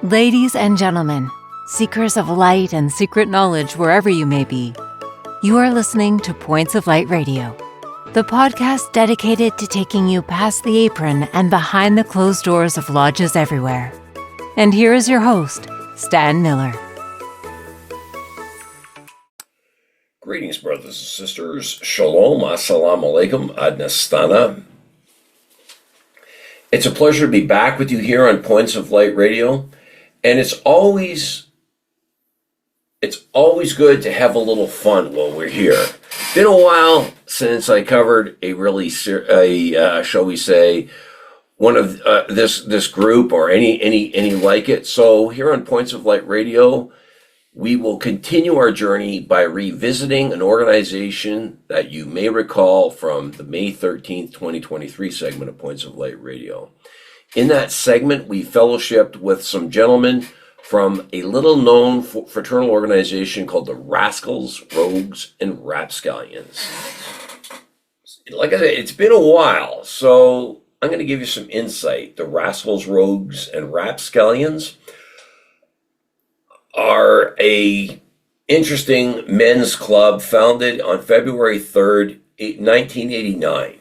Ladies and gentlemen, seekers of light and secret knowledge wherever you may be, you are listening to Points of Light Radio, the podcast dedicated to taking you past the apron and behind the closed doors of lodges everywhere. And here is your host, Stan Miller. Greetings, brothers and sisters. Shalom, assalamu alaikum, ad nastana. It's a pleasure to be back with you here on Points of Light Radio. And it's always good to have a little fun while we're here. Been a while since I covered a really, shall we say, one of this group or any like it. So here on Points of Light Radio, we will continue our journey by revisiting an organization that you may recall from the May 13th, 2023 segment of Points of Light Radio. In that segment, we fellowshipped with some gentlemen from a little-known fraternal organization called the Rascals, Rogues, and Rapscallions. Like I said, it's been a while, so I'm going to give you some insight. The Rascals, Rogues, and Rapscallions are a interesting men's club founded on February 3rd, 1989.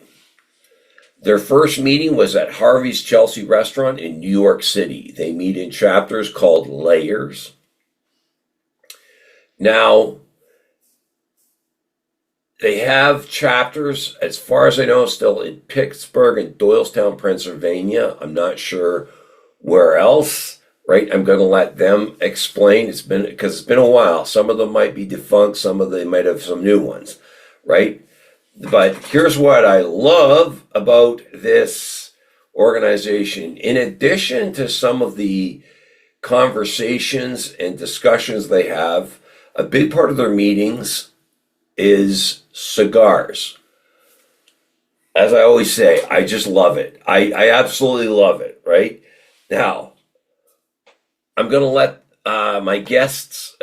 Their first meeting was at Harvey's Chelsea restaurant in New York City. They meet in chapters called Layers. Now, they have chapters, as far as I know, still in Pittsburgh and Doylestown, Pennsylvania. I'm not sure where else, right? I'm going to let them explain. Because it's been a while. Some of them might be defunct. Some of them might have some new ones, right? But here's what I love about this organization. In addition to some of the conversations and discussions they have, a big part of their meetings is cigars. As I always say, I just love it. I absolutely love it, right? Now, I'm going to let my guests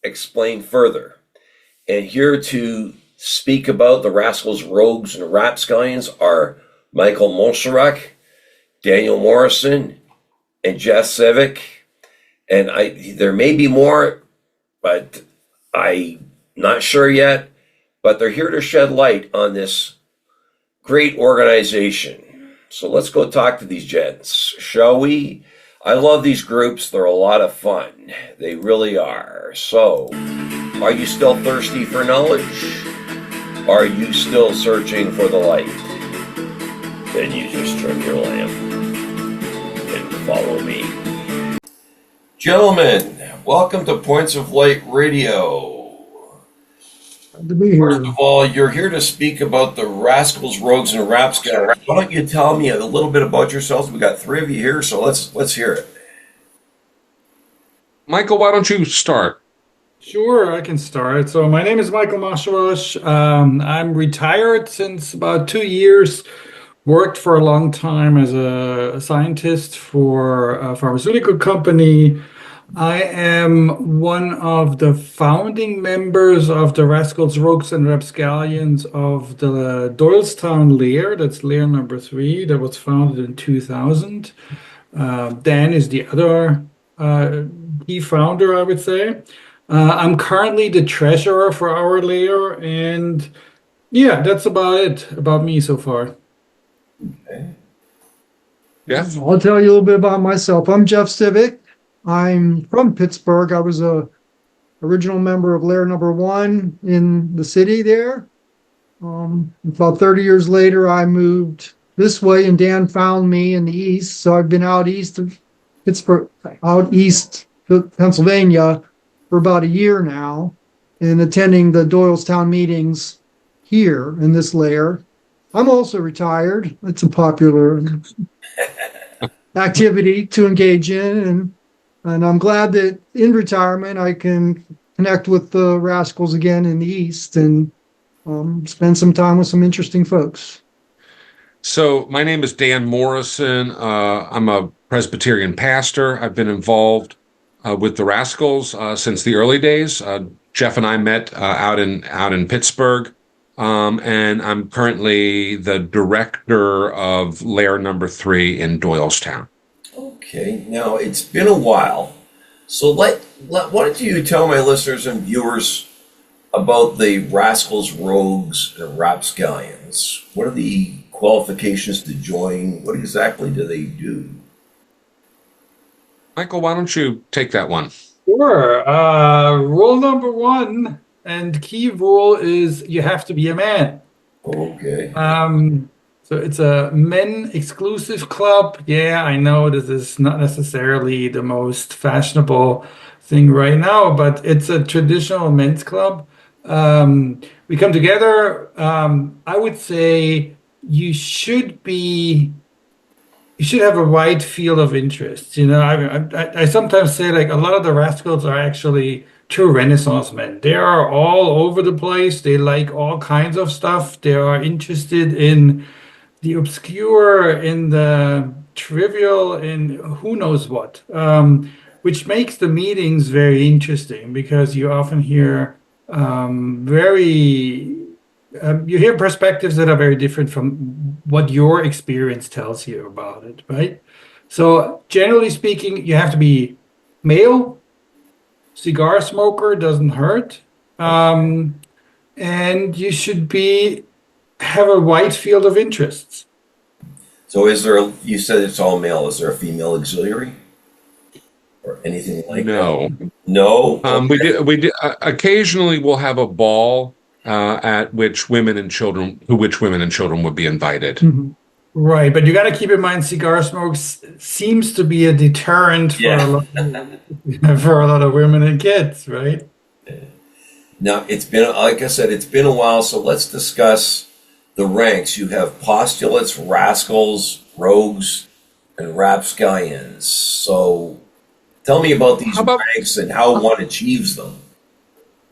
explain further. And here to speak about the Rascals, Rogues, and Rapscallions are Michael Moscherosch, Daniel Morrison, and Jeff Sivek. And there may be more, but I'm not sure yet. But they're here to shed light on this great organization. So let's go talk to these gents, shall we? I love these groups. They're a lot of fun. They really are. So, are you still thirsty for knowledge? Are you still searching for the light? Then you just turn your lamp and follow me. Gentlemen, welcome to Points of Light Radio. Good to be here. First of all, you're here to speak about the Rascals, Rogues, and Rapscallions. Why don't you tell me a little bit about yourselves? We got three of you here, so let's hear it. Michael, why don't you start? Sure, I can start. So my name is Michael Moscherosch. I'm retired since about 2 years. Worked for a long time as a scientist for a pharmaceutical company. I am one of the founding members of the Rascals, Rogues, and Rapscallions of the Doylestown Lair. That's Lair number 3. That was founded in 2000. Dan is the other key founder, I would say. I'm currently the treasurer for our lair, and yeah, that's about it about me so far. Okay. Yeah. I'll tell you a little bit about myself. I'm Jeff Sivek. I'm from Pittsburgh. I was a original member of Lair number 1 in the city there. About 30 years later, I moved this way, and Dan found me in the east. So I've been out east of Pittsburgh, out east Pennsylvania for about a year now, and attending the Doylestown meetings here in this lair. I'm also retired. It's a popular activity to engage in, and I'm glad that in retirement I can connect with the Rascals again in the East and spend some time with some interesting folks. So my name is Dan Morrison. I'm a Presbyterian pastor. I've been involved with the Rascals since the early days. Jeff and I met out in Pittsburgh, and I'm currently the director of Lair number 3 in Doylestown. Okay, now it's been a while. So why don't you tell my listeners and viewers about the Rascals, Rogues, and Rapscallions? What are the qualifications to join? What exactly do they do? Michael, why don't you take that one? Sure. Rule number one and key rule is you have to be a man. Okay. So it's a men exclusive club. Yeah, I know this is not necessarily the most fashionable thing right now, but it's a traditional men's club. We come together. I would say you should be you should have a wide field of interests. You know, I sometimes say like a lot of the Rascals are actually true Renaissance men. They are all over the place. They like all kinds of stuff. They are interested in the obscure, in the trivial, in who knows what, which makes the meetings very interesting because you often hear very you hear perspectives that are very different from what your experience tells you about it, right? So generally speaking, you have to be male, cigar smoker doesn't hurt, and you should be have a wide field of interests. So you said it's all male, is there a female auxiliary? Or anything like No. that? No? We did occasionally we'll have a ball at which women and children would be invited. Mm-hmm. Right, but you got to keep in mind, cigar smoke seems to be a deterrent for for a lot of women and kids, right? Now, it's been, like I said, it's been a while, so let's discuss the ranks. You have postulates, rascals, rogues, and rapscallions. So tell me about these ranks and how one achieves them.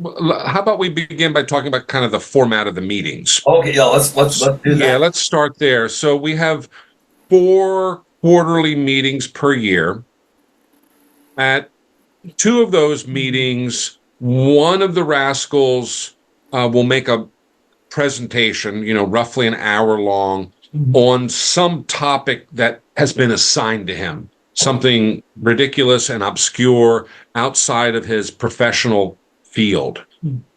How about we begin by talking about kind of the format of the meetings? Okay, yeah, let's do that. Yeah, let's start there. So we have 4 quarterly meetings per year. At 2 of those meetings, one of the Rascals will make a presentation, roughly an hour long, on some topic that has been assigned to him, something ridiculous and obscure outside of his professional field.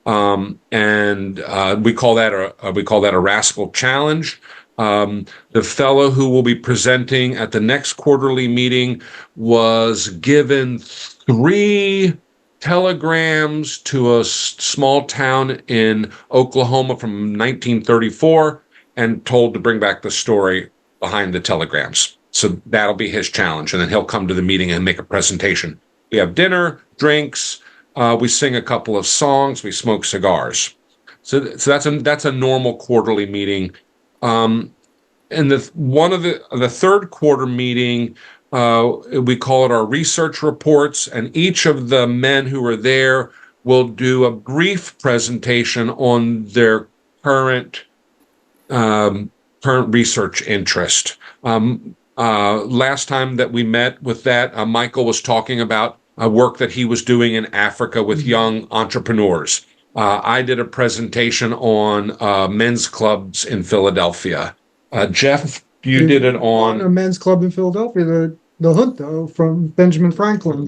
And we call that a Rascal challenge. The fellow who will be presenting at the next quarterly meeting was given 3 telegrams to a small town in Oklahoma from 1934 and told to bring back the story behind the telegrams. So that'll be his challenge. And then he'll come to the meeting and make a presentation. We have dinner, drinks, we sing a couple of songs, we smoke cigars. So that's a normal quarterly meeting. And the third quarter meeting, we call it our research reports, and each of the men who are there will do a brief presentation on their current research interest. Last time that we met with that, Michael was talking about work that he was doing in Africa with young entrepreneurs. I did a presentation on men's clubs in Philadelphia. Jeff, you did it on a men's club in Philadelphia, the Junto from Benjamin Franklin.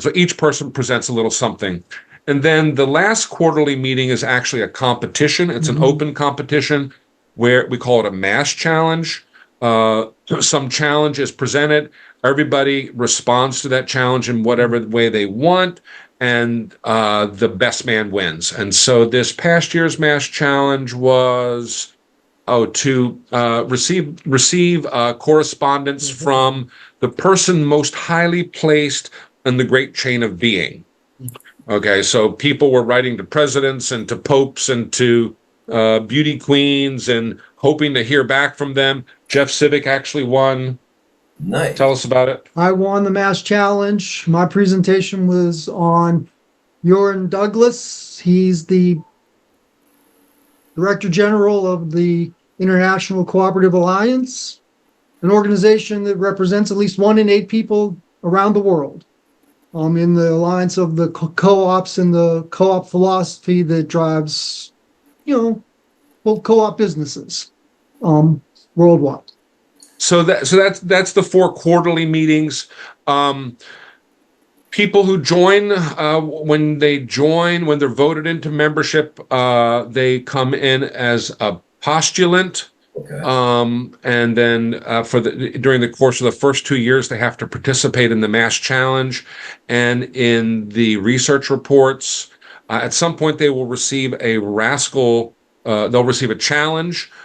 So each person presents a little something. And then the last quarterly meeting is actually a competition. It's an open competition where we call it a mass challenge. Some challenge is presented. Everybody responds to that challenge in whatever way they want, and the best man wins. And so this past year's mass challenge was to receive correspondence from the person most highly placed in the great chain of being. Okay, so people were writing to presidents and to popes and to beauty queens and hoping to hear back from them. Jeff Sivek actually won. Nice. Tell us about it. I won the mass challenge. My presentation was on Joran Douglas. He's the Director General of the International Cooperative Alliance, an organization that represents at least 1 in 8 people around the world. In the alliance of the co-ops and the co-op philosophy that drives, co-op businesses worldwide. that's the 4 quarterly meetings. People who join, when they're voted into membership, they come in as a postulant. Okay. And then during the course of the first 2 years, they have to participate in the Mass Challenge and in the research reports. At some point, they will receive a Rascal. They'll receive a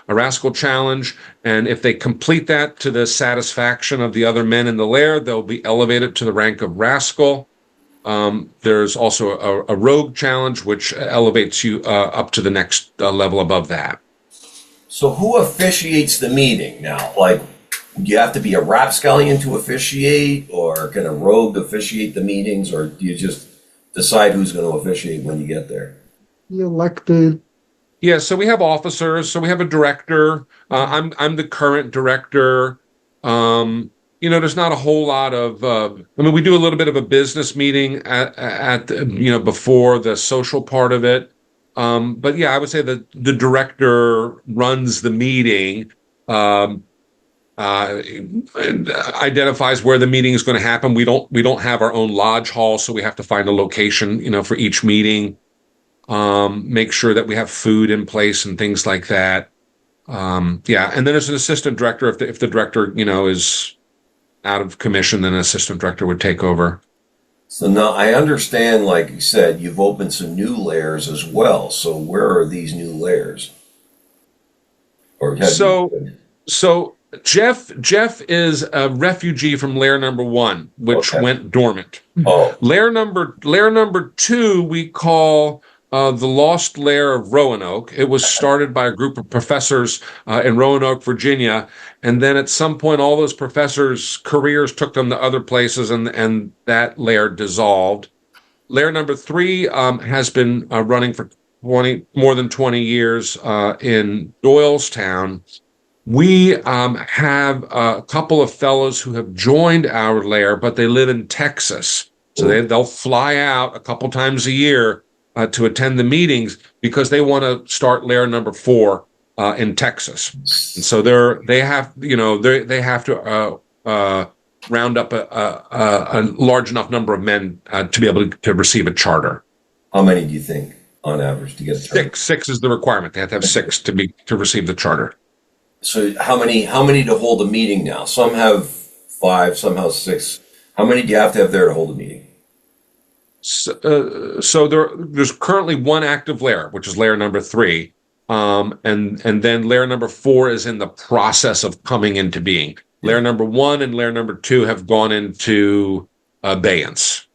Rascal challenge, and if they complete that to the satisfaction of the other men in the lair, they'll be elevated to the rank of Rascal. There's also a Rogue challenge, which elevates you up to the next level above that. So who officiates the meeting now? Like, do you have to be a Rapscallion to officiate, or can a rogue officiate the meetings, or do you just decide who's going to officiate when you get there? The elected. Yeah, so we have officers. So we have a director. I'm the current director. There's not a whole lot of. We do a little bit of a business meeting at before the social part of it. But yeah, I would say that the director runs the meeting, identifies where the meeting is going to happen. We don't have our own lodge hall, so we have to find a location, for each meeting. Make sure that we have food in place and things like that. And then there's an assistant director. If the director, is out of commission, then an assistant director would take over. So now I understand, like you said, you've opened some new lairs as well. So where are these new lairs? So Jeff is a refugee from lair number 1, which went dormant. Oh. Lair number 2 we call the Lost Lair of Roanoke. It was started by a group of professors in Roanoke, Virginia, and then at some point all those professors' careers took them to other places, and that lair dissolved. Lair number 3 has been running for more than 20 years in Doylestown. We have a couple of fellows who have joined our lair, but they live in Texas. So they'll fly out a couple times a year to attend the meetings because they want to start lair number 4 in Texas. And so they have to round up a large enough number of men to be able to receive a charter. How many do you think on average to get a charter? 6 is the requirement. They have to have 6 to receive the charter. So how many to hold a meeting now? Some have 5, some have 6. How many do you have to have there to hold a meeting? So there's currently 1 active lair, which is lair number 3, and then lair number 4 is in the process of coming into being. Lair number 1 and lair number 2 have gone into abeyance.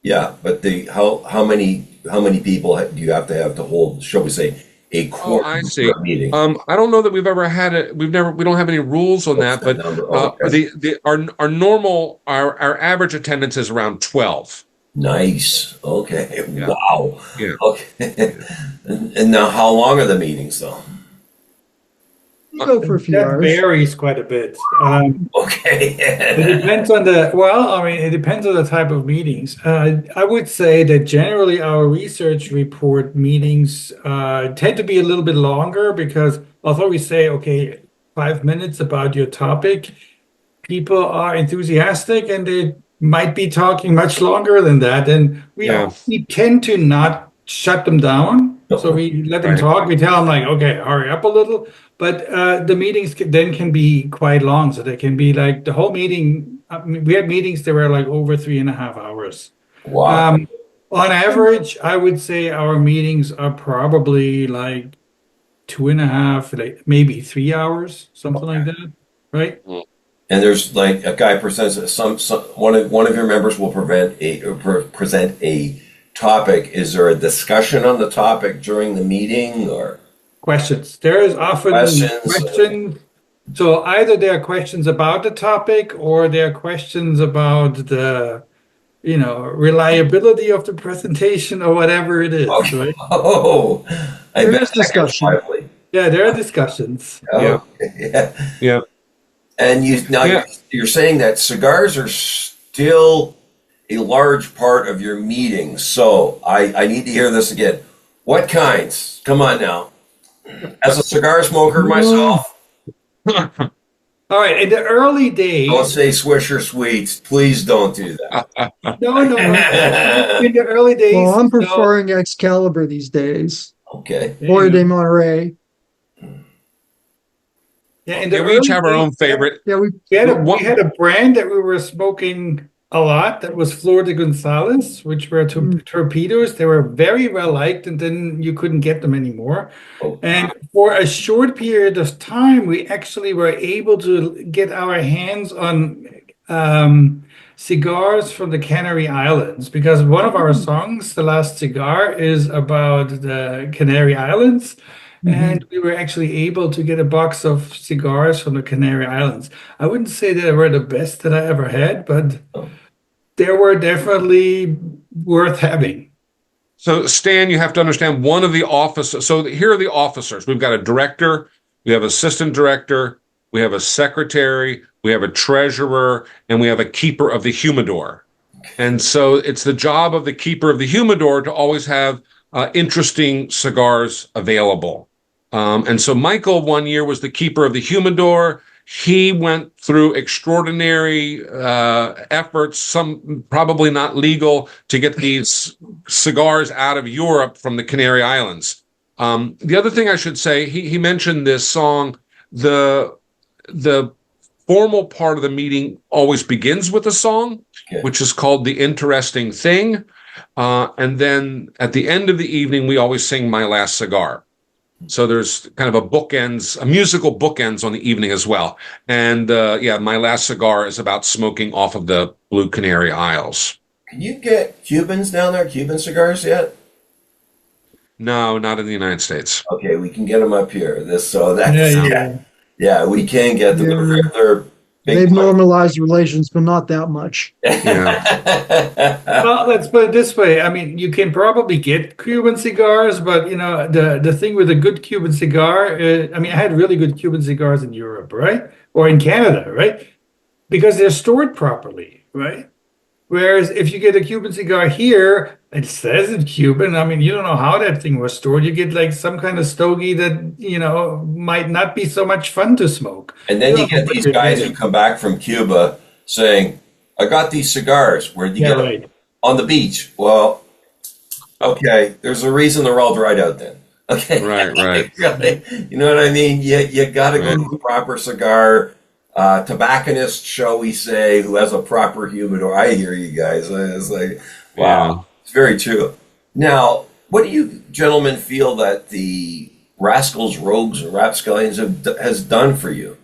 Yeah, but how many people do you have to hold? Shall we say a quorum? I see. Meeting? I don't know that we've ever had it. We don't have any rules on that, but our average attendance is around 12. Nice. Okay. Yeah. Wow. Yeah. Okay. And now, how long are the meetings, though? You go for a few That hours. varies quite a bit. Okay. It depends on it depends on the type of meetings. I would say that generally our research report meetings tend to be a little bit longer because although we say, 5 minutes about your topic, people are enthusiastic and they might be talking much longer than that. And we tend to not shut them down. So we let them talk. We tell them hurry up a little. But the meetings can be quite long. So they can be like the whole meeting. We had meetings that were over 3.5 hours. Wow. On average, I would say our meetings are probably 2.5, maybe 3 hours, something like that. Right? And there's a guy presents one of your members will present a topic. Is there a discussion on the topic during the meeting or questions? There is often questions. So either there are questions about the topic or there are questions about the reliability of the presentation or whatever it is. Okay. Right? Oh, There is discussion. Yeah, there are discussions. Oh, Yeah. And you're saying that cigars are still a large part of your meetings. So I need to hear this again. What kinds? Come on now. As a cigar smoker myself. All right. In the early Don't days, say Swisher Sweets. Please don't do that. no. In the early Well, days, I'm so preferring Excalibur these days. Okay. there Boy you de go. Monterey. Yeah, in the Yeah, we each early have our days, own favorite. Yeah, we we had a brand that we were smoking a lot that was Flor de Gonzales, which were torpedoes. They were very well liked, and then you couldn't get them anymore. Oh, And for a short period of time, we actually were able to get our hands on cigars from the Canary Islands because one of our songs, The Last Cigar, is about the Canary Islands. And we were actually able to get a box of cigars from the Canary Islands. I wouldn't say they were the best that I ever had, but they were definitely worth having. So, Stan, you have to understand one of the officers. So, here are the officers. We've got a director, we have assistant director, we have a secretary, we have a treasurer, and we have a keeper of the humidor. And so, it's the job of the keeper of the humidor to always have interesting cigars available. And so, Michael one year was the keeper of the humidor. He went through extraordinary efforts, some probably not legal, to get these cigars out of Europe from the Canary Islands. The other thing I should say, he mentioned this song. The formal part of the meeting always begins with a song, which is called The Interesting Thing. And then at the end of the evening, we always sing My Last Cigar. So there's kind of a musical bookends on the evening as well. And My Last Cigar is about smoking off of the Blue Canary Isles. can you get Cubans down there? Cuban cigars yet? No, not in the United States. Okay, we can get them up here. Yeah. We can get them. Yeah. They're big. they've normalized relations, but not that much. Well, let's put it this way. I mean, you can probably get Cuban cigars, but the thing with a good Cuban cigar, I mean, I had really good Cuban cigars in Europe, right? Or in Canada, right? Because they're stored properly, right? Whereas if you get a Cuban cigar here, it says it's Cuban. I mean, you don't know how that thing was stored. You get like some kind of stogie that, might not be so much fun to smoke. And then you get these guys who come back from Cuba saying, I got these cigars. Where'd you get them? Right. On the beach. Well, okay, there's a reason they're all dried out then. Okay. Right. Really, you know what I mean? You got to go to a proper cigar tobacconist, shall we say, who has a proper humidor. I hear you guys. It's like, wow. It's very true. Now, what do you gentlemen feel that the Rascals, Rogues, and Rapscallions has done for you?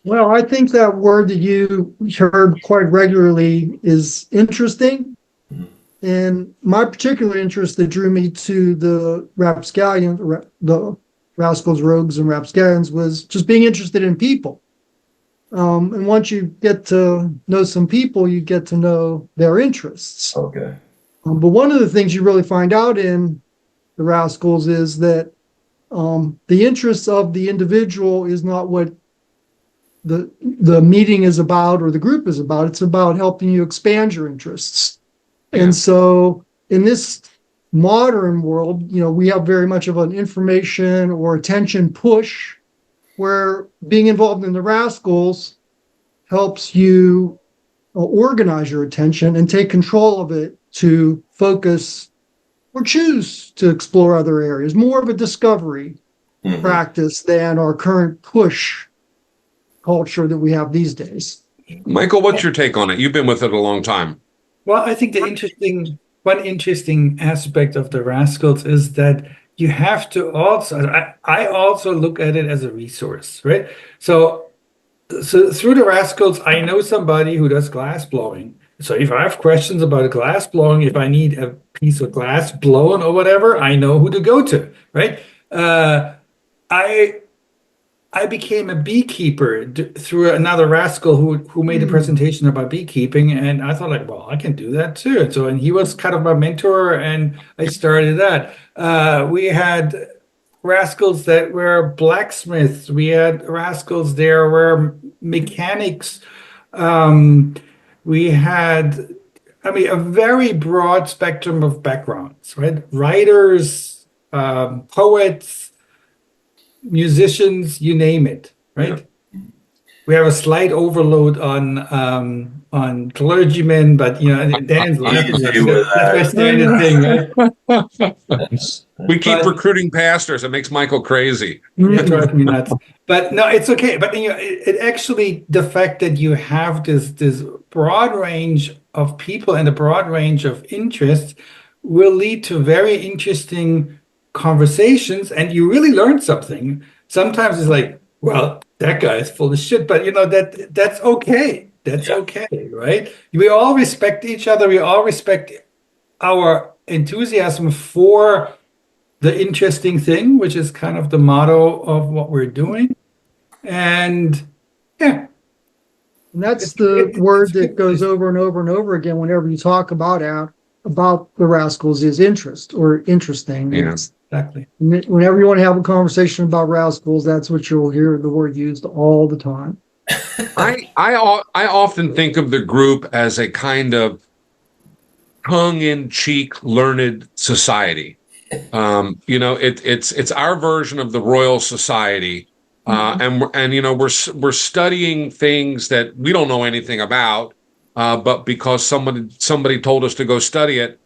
Well, I think that word that you heard quite regularly is interesting. And my particular interest that drew me to the the Rascals, Rogues, and Rapscallions was just being interested in people. And once you get to know some people, you get to know their interests. Okay. But one of the things you really find out in the Rascals is that the interests of the individual is not what the meeting is about or the group is about. It's about helping you expand your interests. Yeah. And so in this modern world, we have very much of an information or attention push where being involved in the Rascals helps you organize your attention and take control of it to focus or choose to explore other areas, more of a discovery practice than our current push culture that we have these days. Michael, what's your take on it? You've been with it a long time. Well, I think one interesting aspect of the Rascals is that you have to also, I also look at it as a resource, right? So through the Rascals, I know somebody who does glass blowing. So if I have questions about glass blowing, if I need a piece of glass blown or whatever, I know who to go to, right? I became a beekeeper through another rascal who made a presentation about beekeeping, and I thought, like, well, I can do that too. And he was kind of my mentor, and I started that. We had rascals that were blacksmiths. We had rascals there were mechanics. We had, a very broad spectrum of backgrounds, right? Writers, poets, musicians, you name it, right? we have a slight overload on clergymen, but Dan's laughing. Easy with That's my that. standard thing, right? We keep But recruiting pastors. It makes Michael crazy. it drives me nuts. But no, it's okay. But it actually, the fact that you have this broad range of people and a broad range of interests will lead to very interesting conversations, and you really learn something. Sometimes it's like, well, that guy is full of shit, but that's okay. That's okay, right? We all respect each other. We all respect our enthusiasm for the interesting thing, which is kind of the motto of what we're doing. And yeah. And that's the word that goes over and over and over again whenever you talk about the Rascals is interest or interesting. Yeah. Exactly. Whenever you want to have a conversation about Rascals, that's what you'll hear the word used all the time. I often think of the group as a kind of tongue-in-cheek learned society. It's our version of the Royal Society, and we're studying things that we don't know anything about, but because somebody told us to go study it,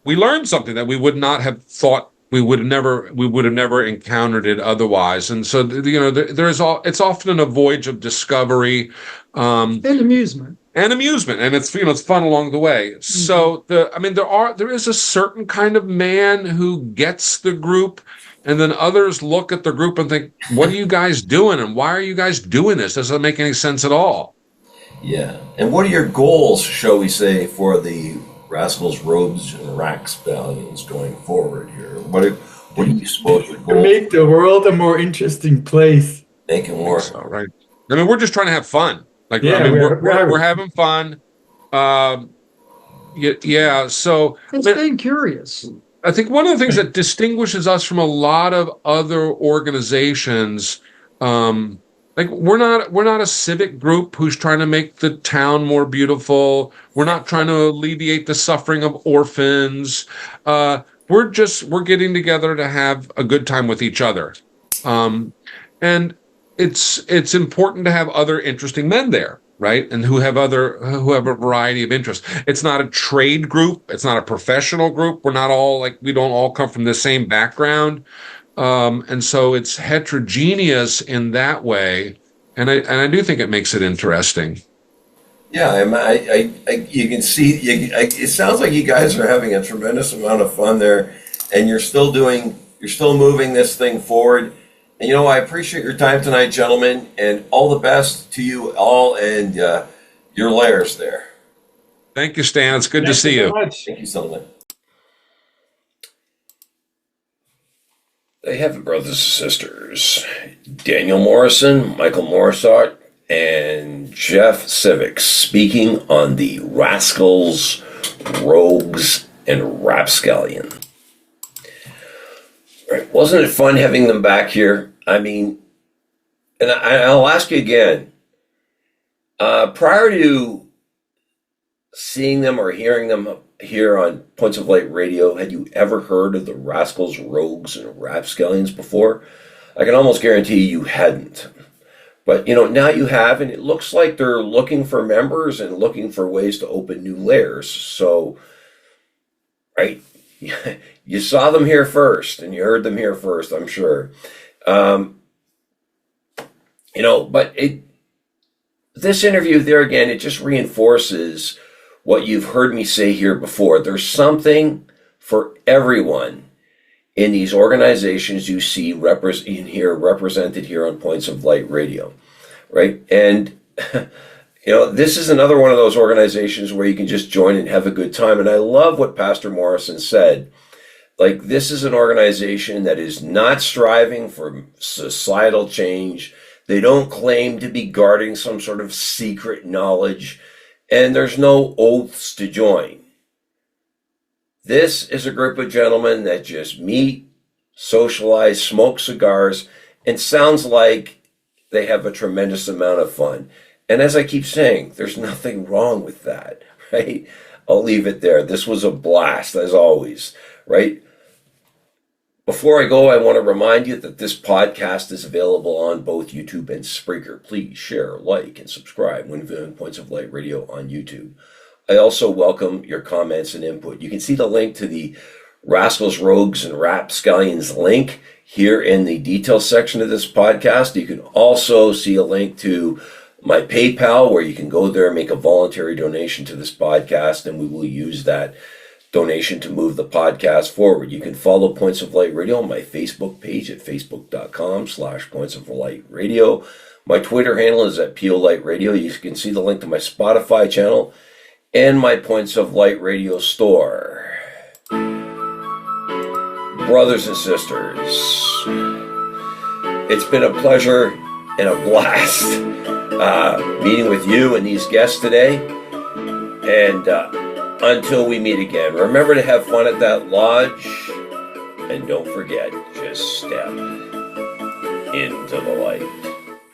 we learned something that we would not have thought we would have never encountered it otherwise. And so it's often a voyage of discovery, and amusement. And it's fun along the way. Mm-hmm. So there is a certain kind of man who gets the group, and then others look at the group and think, what are you guys doing? And why are you guys doing this? Doesn't make any sense at all. Yeah. And what are your goals, shall we say, for the Rascals, Rogues, and Rapscallions going forward here? What do you suppose your goals? Make the world a more interesting place. Make it more. So, right. I mean, we're just trying to have fun. Like, yeah, we're having fun. So and staying curious. I think one of the things that distinguishes us from a lot of other organizations, we're not a civic group who's trying to make the town more beautiful. We're not trying to alleviate the suffering of orphans. We're getting together to have a good time with each other. And it's important to have other interesting men there, right? And who have a variety of interests. It's not a trade group. It's not a professional group. We don't all come from the same background. And so it's heterogeneous in that way. And I do think it makes it interesting. Yeah, you can see, it sounds like you guys are having a tremendous amount of fun there, and you're still moving this thing forward. And I appreciate your time tonight, gentlemen, and all the best to you all and your layers there. Thank you, Stan. It's good to see you. Thank you, gentlemen. They have it, brothers and sisters. Daniel Morrison, Michael Moscherosch, and Jeff Sivek speaking on the Rascals, Rogues, and Rapscallions. Right. Wasn't it fun having them back here? I mean, and I'll ask you again, prior to seeing them or hearing them here on Points of Light Radio, had you ever heard of the Rascals, Rogues, and Rapscallions before? I can almost guarantee you hadn't. But, now you have, and it looks like they're looking for members and looking for ways to open new layers. So, right, you saw them here first, and you heard them here first, I'm sure. But this interview there again, it just reinforces what you've heard me say here before. There's something for everyone in these organizations you see represented here on Points of Light Radio, right? And, this is another one of those organizations where you can just join and have a good time. And I love what Pastor Morrison said. Like, this is an organization that is not striving for societal change. They don't claim to be guarding some sort of secret knowledge, and there's no oaths to join. This is a group of gentlemen that just meet, socialize, smoke cigars, and sounds like they have a tremendous amount of fun. And as I keep saying, there's nothing wrong with that, right? I'll leave it there. This was a blast, as always, right? Before I go, I want to remind you that this podcast is available on both YouTube and Spreaker. Please share, like, and subscribe when viewing Points of Light Radio on YouTube. I also welcome your comments and input. You can see the link to the Rascals, Rogues, and Rapscallions link here in the details section of this podcast. You can also see a link to my PayPal, where you can go there and make a voluntary donation to this podcast, and we will use that donation to move the podcast forward. You can follow Points of Light Radio on my Facebook page at facebook.com/Points of Light Radio. My Twitter handle is at PO Light Radio. You can see the link to my Spotify channel and my Points of Light Radio store. Brothers and sisters, it's been a pleasure and a blast meeting with you and these guests today. And until we meet again, remember to have fun at that lodge. And don't forget, just step into the light.